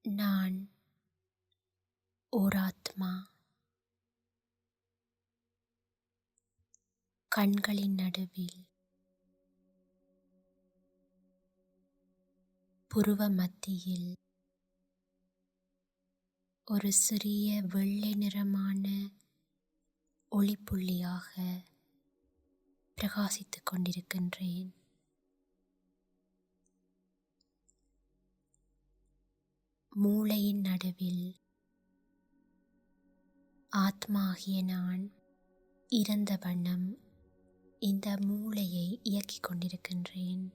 நான் ஓர் ஆத்மா. கண்களின் நடுவில் புருவ மத்தியில் ஒரு சிறிய வெள்ளை நிறமான ஒளிப்புள்ளியாக பிரகாசித்துக் கொண்டிருக்கின்றேன். மூளையின் நடுவில் ஆத்மாகிய நான் இறந்த வண்ணம் இந்த மூளையை இயக்கிக் கொண்டிருக்கின்றேன்.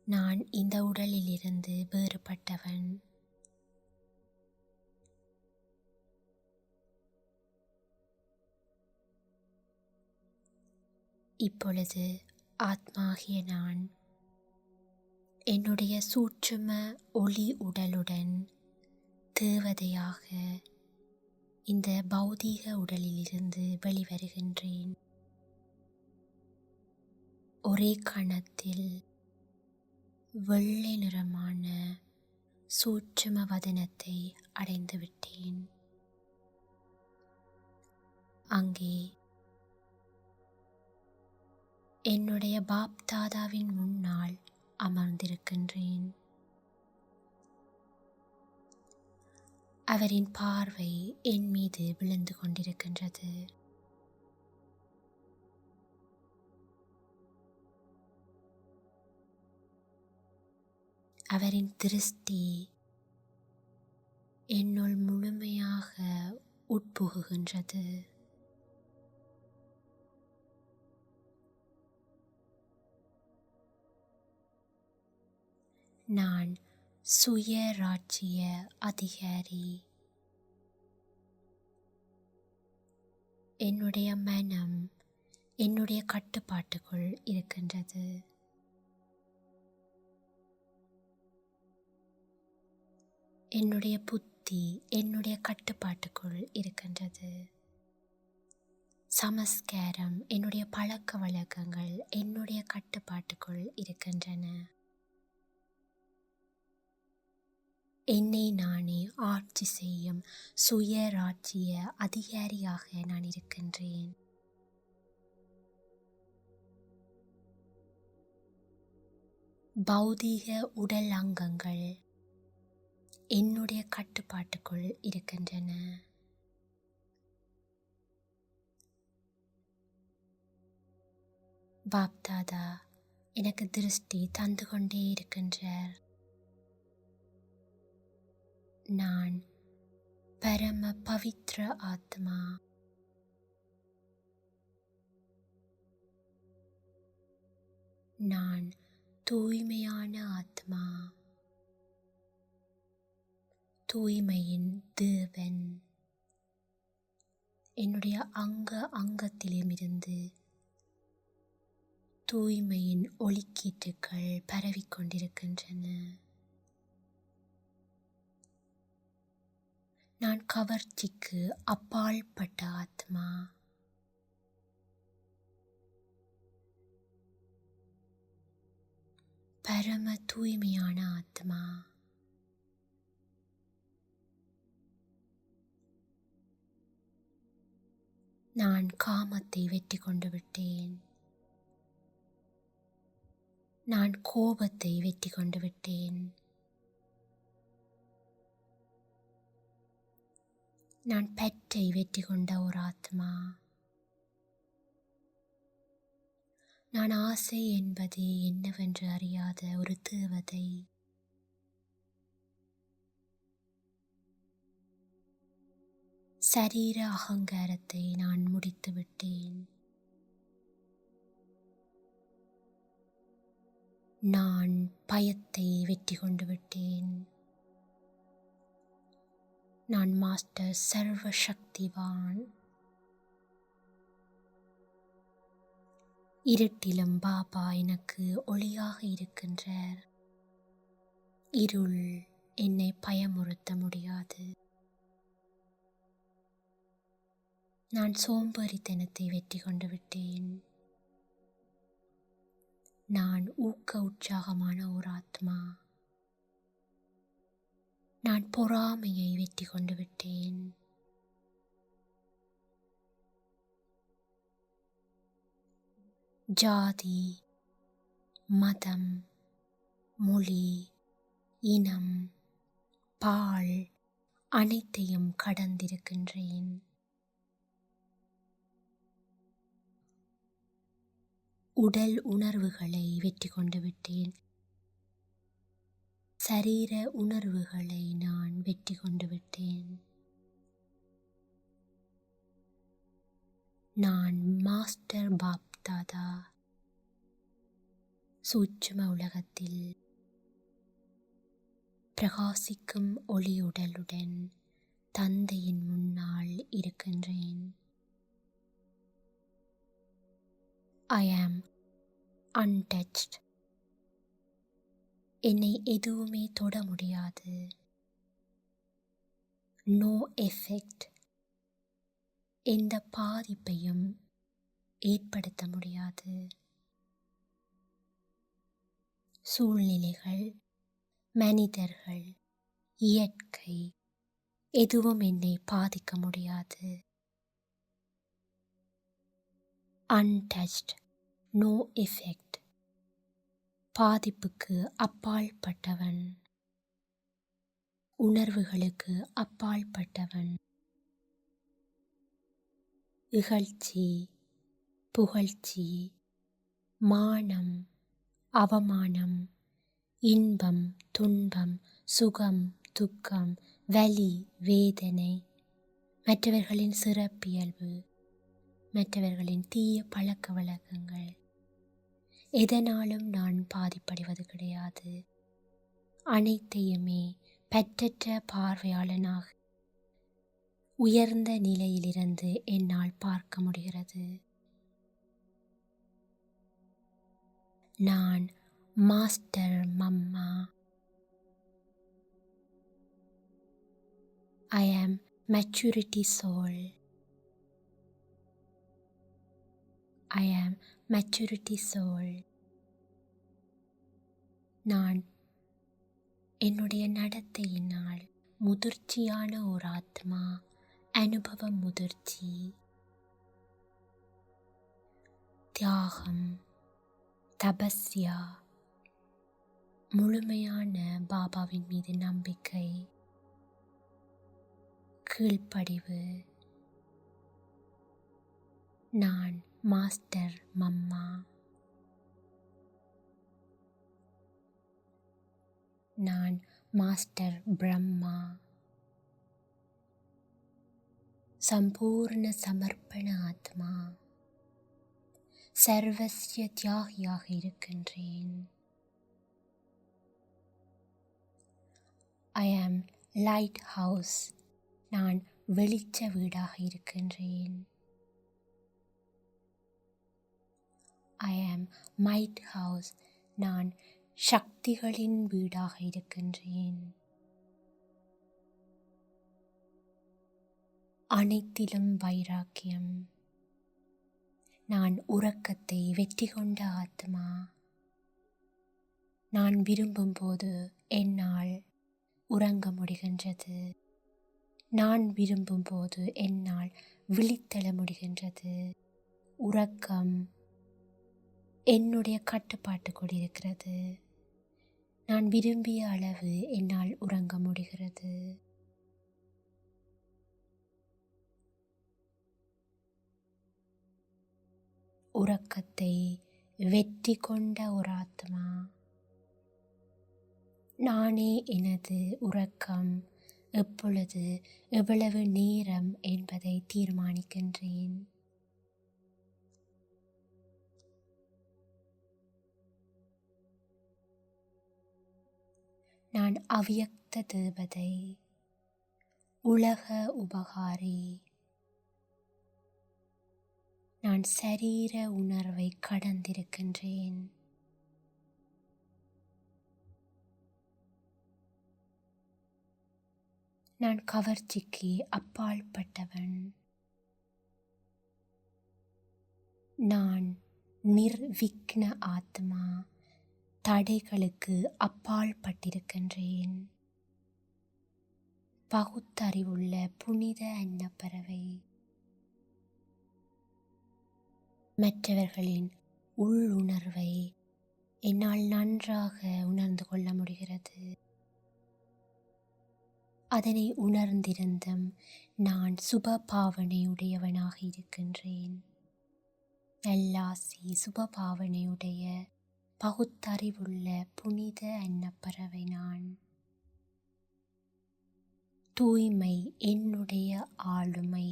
நான் இந்த உடலிலிருந்து வேறுபட்டவன். இப்பொழுது ஆத்மாகிய நான் என்னுடைய சூட்சும ஒளி உடலுடன் தேவதையாக இந்த பௌதீக உடலிலிருந்து வெளிவருகின்றேன். ஒரே கணத்தில் வெள்ளை நிறமான சூட்சும வதனத்தை அடைந்துவிட்டேன். அங்கே என்னுடைய பாப்தாதாவின் முன்னால் அமர்ந்திருக்கின்றேன். அவரின் பார்வை என் மீது விழுந்து கொண்டிருக்கின்றது. அவரின் திருஷ்டி என்னுள் முழுமையாக உட்புகுகின்றது. நான் சுயராஜ்ய அதிகாரி. என்னுடைய மனம் என்னுடைய கட்டுப்பாட்டுக்குள் இருக்கின்றது. என்னுடைய புத்தி என்னுடைய கட்டுப்பாட்டுக்குள் இருக்கின்றது. சமஸ்காரம் என்னுடைய பழக்க வழக்கங்கள் என்னுடைய கட்டுப்பாட்டுக்குள் இருக்கின்றன. என்னை நானே ஆட்சி செய்யும் சுயராஜ்ய அதிகாரியாக நான் இருக்கின்றேன். பௌதீக உடல் அங்கங்கள் என்னுடைய கட்டுப்பாட்டுக்குள் இருக்கின்றன. பாப்தாதா எனக்கு திருஷ்டி தந்து கொண்டே இருக்கின்றார். நான் பரம பவித்ர ஆத்மா. நான் தூய்மையான ஆத்மா. தூய்மையின் தேவன் என்னுடைய அங்கத்திலுமிருந்து தூய்மையின் ஒளிக்கீற்றுக்கள் பரவிக்கொண்டிருக்கின்றன. நான் கவர்ச்சிக்கு அப்பாற்பட்ட ஆத்மா. பரம தூய்மையான ஆத்மா. நான் காமத்தை வெற்றி கொண்டு விட்டேன். நான் கோபத்தை வெற்றி கொண்டு விட்டேன். நான் பற்றை வெற்றி கொண்ட ஒரு ஆத்மா. நான் ஆசை என்பது என்னவென்று அறியாத ஒரு தேவதை. சரீர அகங்காரத்தை நான் முடித்து விட்டேன். நான் பயத்தை வெற்றி கொண்டு விட்டேன். நான் மாஸ்டர் சர்வ சக்திவான். இருட்டிலும் பாபா எனக்கு ஒளியாக இருக்கின்றார். இருள் என்னை பயமுறுத்த முடியாது. நான் சோம்பேறித்தனத்தை வெற்றி கொண்டு விட்டேன். நான் ஊக்க உற்சாகமான ஒரு ஆத்மா. நான் பொறாமையை வெற்றி கொண்டு விட்டேன். ஜாதி, மதம், மொழி, இனம், பால் அனைத்தையும் கடந்திருக்கின்றேன். உடல் உணர்வுகளை வெற்றி கொண்டு விட்டேன். சரீர உணர்வுகளை நான் வெற்றி கொண்டு விட்டேன். நான் மாஸ்டர் பாப் தாதா சூட்சும உலகத்தில் பிரகாசிக்கும் ஒளியுடலுடன் தந்தையின் முன்னால் இருக்கின்றேன். I am untouched. என்னை எதுவுமே தொட முடியாது. No effect. எந்த பாதிப்பையும் ஏற்படுத்த முடியாது. சூழ்நிலைகள், மனிதர்கள், இயற்கை எதுவும் என்னை பாதிக்க முடியாது. Untouched. No effect. பாதிப்புக்கு அப்பாற்பட்டவன், உணர்வுகளுக்கு அப்பாற்பட்டவன். இகழ்ச்சி, புகழ்ச்சி, மானம், அவமானம், இன்பம், துன்பம், சுகம், துக்கம், வலி, வேதனை, மற்றவர்களின் சிறப்பியல்பு, மற்றவர்களின் தீய பழக்க வழக்கங்கள் எதனாலும் நான் பாதிப்படைவது கிடையாது. அனைத்தையுமே பற்றற்ற பார்வையாளனாக உயர்ந்த நிலையிலிருந்து என்னால் பார்க்க முடிகிறது. நான் master mamma. I am maturity soul. I am maturity soul. நான் என்னுடைய நடத்தையினால் முதிர்ச்சியான ஒரு ஆத்மா, அனுபவம் முதிர்ச்சி, தியாகம், தபஸ்யா, முழுமையான பாபாவின் மீது நம்பிக்கை, கீழ்ப்படிவு. நான் மாஸ்டர் மம்மா. நான் மாஸ்டர் பிரம்மா. சம்பூர்ண சமர்ப்பண ஆத்மா, சர்வஸ்ய தியாகியாக இருக்கின்றேன். I am light house. நான் வெளிச்ச வீடாக இருக்கின்றேன். I am might house. நான் சக்திகளின் வீடாக இருக்கின்றேன். அனைத்திலும் வைராக்கியம். நான் உறக்கத்தை வெற்றி கொண்ட ஆத்மா. நான் விரும்பும் போது என்னால் உறங்க முடிகின்றது. நான் விரும்பும் போது என்னால் விழித்தெழ முடிகின்றது. உறக்கம் என்னுடைய கட்டுப்பாட்டுக்குள் இருக்கிறது. நான் விரும்பிய அளவு என்னால் உறங்க முடிகிறது. உறக்கத்தை வெற்றி கொண்ட ஒரு ஆத்மா. நானே எனது உறக்கம் எப்பொழுது, எவ்வளவு நேரம் என்பதை தீர்மானிக்கின்றேன். நான் அவ்யக்த தேவதை, உலக உபகாரி. நான் சரீர உணர்வை கடந்திருக்கின்றேன். நான் கவர்ச்சிக்கு அப்பாற்பட்டவன். நான் நிர்விக்ன ஆத்மா, தடைகளுக்கு அப்பாற்பட்டிருக்கின்றேன். பகுத்தறிவுள்ள புனித அன்னப்பறவை. மற்றவர்களின் உள்ளுணர்வை என்னால் நன்றாக உணர்ந்து கொள்ள முடிகிறது. அதனை உணர்ந்திருந்தும் நான் சுப பாவனையுடையவனாக இருக்கின்றேன். நல்லாசி சுப பாவனையுடைய பகுத்தறிவுள்ள புனித அன்னப்பறவை நான். தூய்மை என்னுடைய ஆளுமை,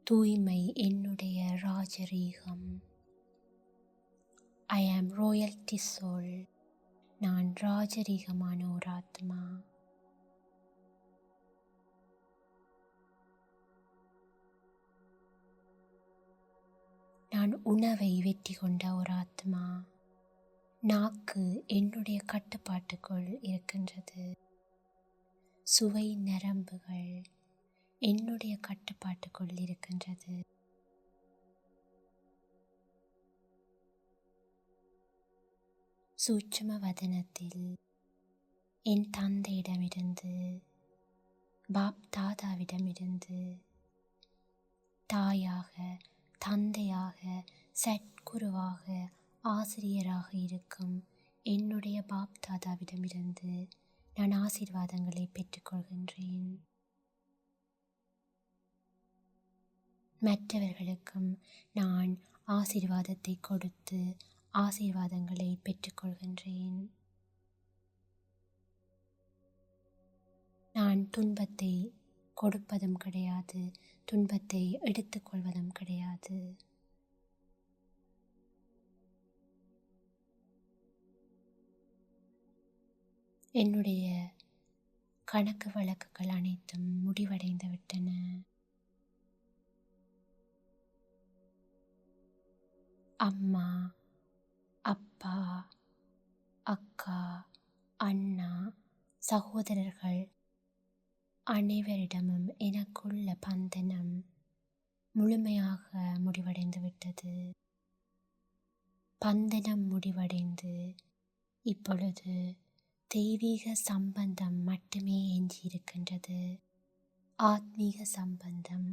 தூய்மை என்னுடைய ராஜரீகம். ஐ ஆம் ராயல்டி சோல். நான் ராஜரீகமான ஒரு ஆத்மா. நான் உணவை வெற்றி கொண்ட ஒரு ஆத்மா. நாக்கு என்னுடைய கட்டுப்பாட்டுக்குள் இருக்கின்றது. சுவை நரம்புகள் என்னுடைய கட்டுப்பாட்டுக்குள் இருக்கின்றது. சூட்சும வதனத்தில் என் தந்தையிடமிருந்து, பாப் தாதாவிடமிருந்து, தாயாக, தந்தையாக, சத்குருவாக, ஆசிரியராக இருக்கும் என்னுடைய பாப் தாதாவிடமிருந்து நான் ஆசீர்வாதங்களை பெற்றுக்கொள்கின்றேன். மற்றவர்களுக்கும் நான் ஆசீர்வாதத்தை கொடுத்து ஆசீர்வாதங்களை பெற்றுக்கொள்கின்றேன். நான் துன்பத்தை கொடுப்பதும் கிடையாது, துன்பத்தை எடுத்துக்கொள்வதும் கிடையாது. என்னுடைய கணக்கு வழக்குகள் அனைத்தும் முடிவடைந்து விட்டன. அம்மா, அப்பா, அக்கா, அண்ணா, சகோதரர்கள் அனைவரிடமும் எனக்குள்ள பந்தனம் முழுமையாக முடிவடைந்து விட்டது. பந்தனம் முடிவடைந்து இப்பொழுது தெய்வீக சம்பந்தம் மட்டுமே எஞ்சியிருக்கின்றது. ஆத்மீக சம்பந்தம்.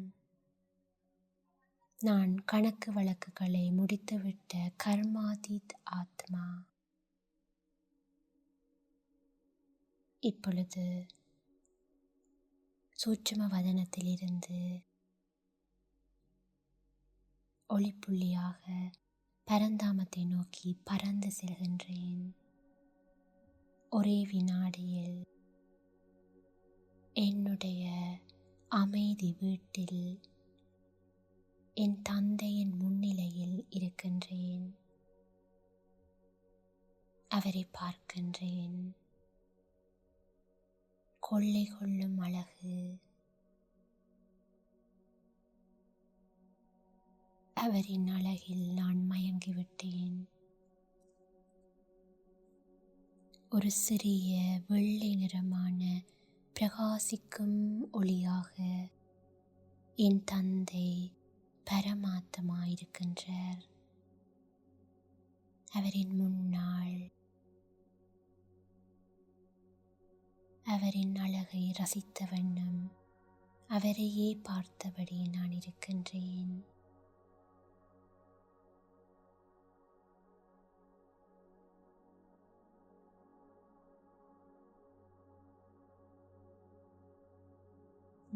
நான் கணக்கு வழக்குகளை முடித்துவிட்ட கர்மாதீத் ஆத்மா. இப்பொழுது சூட்சும வதனத்திலிருந்து ஒளிப்புள்ளியாக பரந்தாமத்தை நோக்கி பறந்து செல்கின்றேன். ஒரே வினாடியில் என்னுடைய அமைதி வீட்டில் என் தந்தையின் முன்னிலையில் இருக்கின்றேன். அவரை பார்க்கின்றேன். கொள்ளை கொள்ளும் அழகு. அவரின் அழகில் நான் மயங்கிவிட்டேன். ஒரு சிறிய வெள்ளை நிறமான பிரகாசிக்கும் ஒளியாக என் தந்தை பரமாத்மா இருக்கின்றார். அவரின் முன்னால் அவரின் அழகை ரசித்த வண்ணம் அவரையே பார்த்தபடி நான் இருக்கின்றேன்.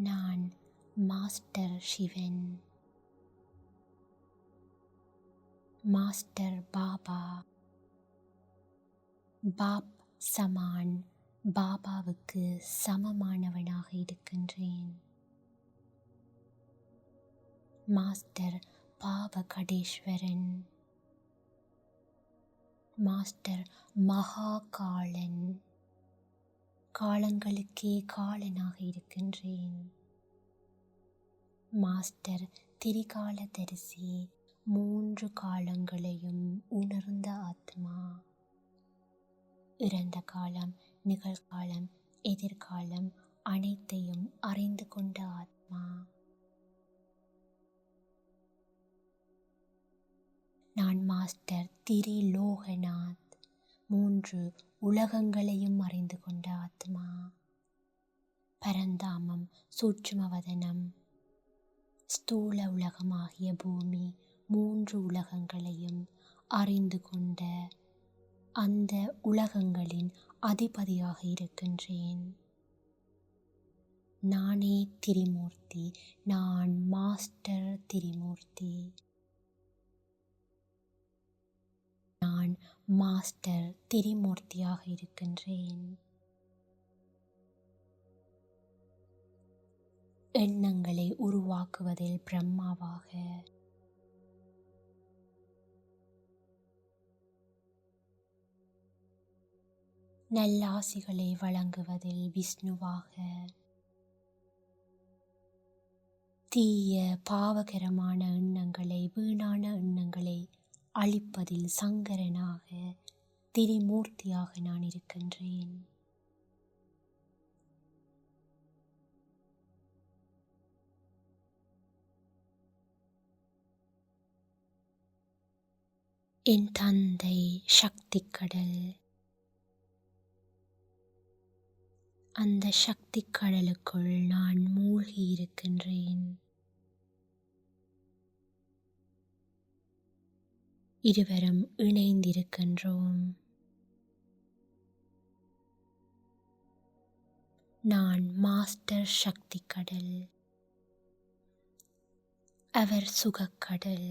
நான் மாஸ்டர் சிவன், மாஸ்டர் பாபா, பாப் சமான் பாபாவுக்கு சமமானவனாக இருக்கின்றேன். மாஸ்டர் பாபகடேஸ்வரன், மாஸ்டர் மகாகாலன், காலங்களுக்கே காலனாக இருக்கின்றேன். மாஸ்டர் திரிகாலதரிசி, 3 காலங்களையும் உணர்ந்த ஆத்மா. இறந்த காலம், நிகழ்காலம், எதிர்காலம் அனைத்தையும் அறிந்து கொண்ட ஆத்மா. நான் மாஸ்டர் திரிலோகநாத், 3 உலகங்களையும் அறிந்து கொண்ட ஆத்மா. பரந்தாமம், சூட்சுமவதனம், ஸ்தூல உலகமாகிய பூமி 3 உலகங்களையும் அறிந்து கொண்ட அந்த உலகங்களின் அதிபதியாக இருக்கின்றேன். நானே திரிமூர்த்தி, நான் மாஸ்டர் திரிமூர்த்தி. நான் மாஸ்டர் திரிமூர்த்தியாக இருக்கின்றேன். எண்ணங்களை உருவாக்குவதில் பிரம்மாவாக, நல்லாசிகளை வழங்குவதில் விஷ்ணுவாக, தீய பாவகரமான எண்ணங்களை, வீணான எண்ணங்களை அழிப்பதில் சங்கரனாக, திரிமூர்த்தியாக நான் இருக்கின்றேன். என் தந்தை சக்தி கடல். அந்த சக்தி கடலுக்குள் நான் மூழ்கி இருக்கின்றேன். இருவரும் இணைந்திருக்கின்றோம். நான் மாஸ்டர் சக்தி கடல், அவர் சுகக்கடல்.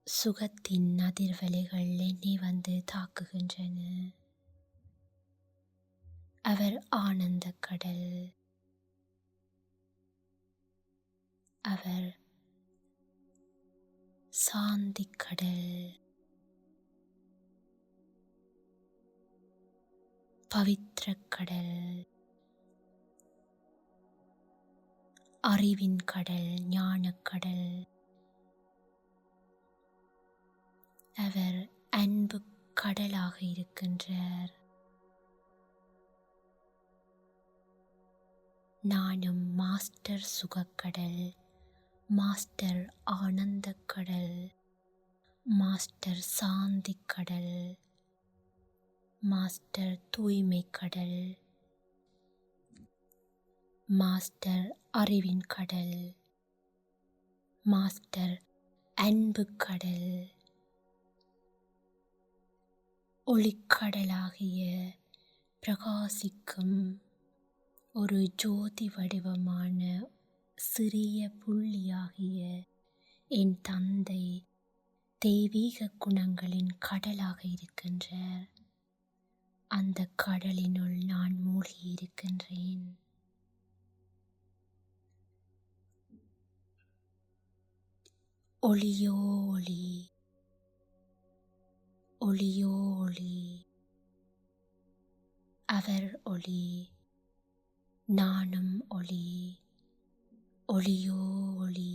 சுகத்தின் அதிர்வலைகள் என்னை வந்து தாக்குகின்றன. அவர் ஆனந்த கடல், அவர் சாந்தி கடல், பவித்ர கடல், அறிவின் கடல், ஞானக்கடல். அவர் அன்பு கடலாக இருக்கின்றார். நானும் மாஸ்டர் சுகக்கடல், மாஸ்டர் ஆனந்த கடல், மாஸ்டர் சாந்தி கடல், மாஸ்டர் தூய்மை கடல், மாஸ்டர் அறிவின் கடல், மாஸ்டர் அன்பு கடல், ஒளிக்கடலாகிய பிரகாசிக்கும் ஒரு ஜோதி வடிவமான சிறிய புள்ளியாகிய என் தந்தை தெய்வீக குணங்களின் கடலாக இருக்கின்றார். அந்த கடலினுள் நான் மூழ்கி இருக்கின்றேன். ஒளியோ ஒளி, ஒளியோ ஒளி, அவர் ஒளி, நானும் ஒளி. ஒளியோ ஒளி,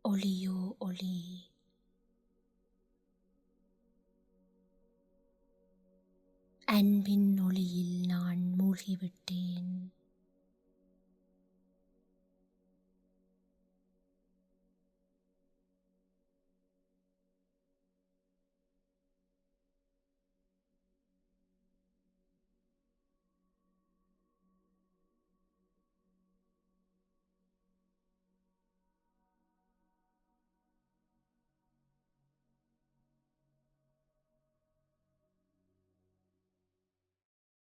ஒளியோ ஒளி. அன்பின் ஒளியில் நான் மூழ்கிவிட்டேன்.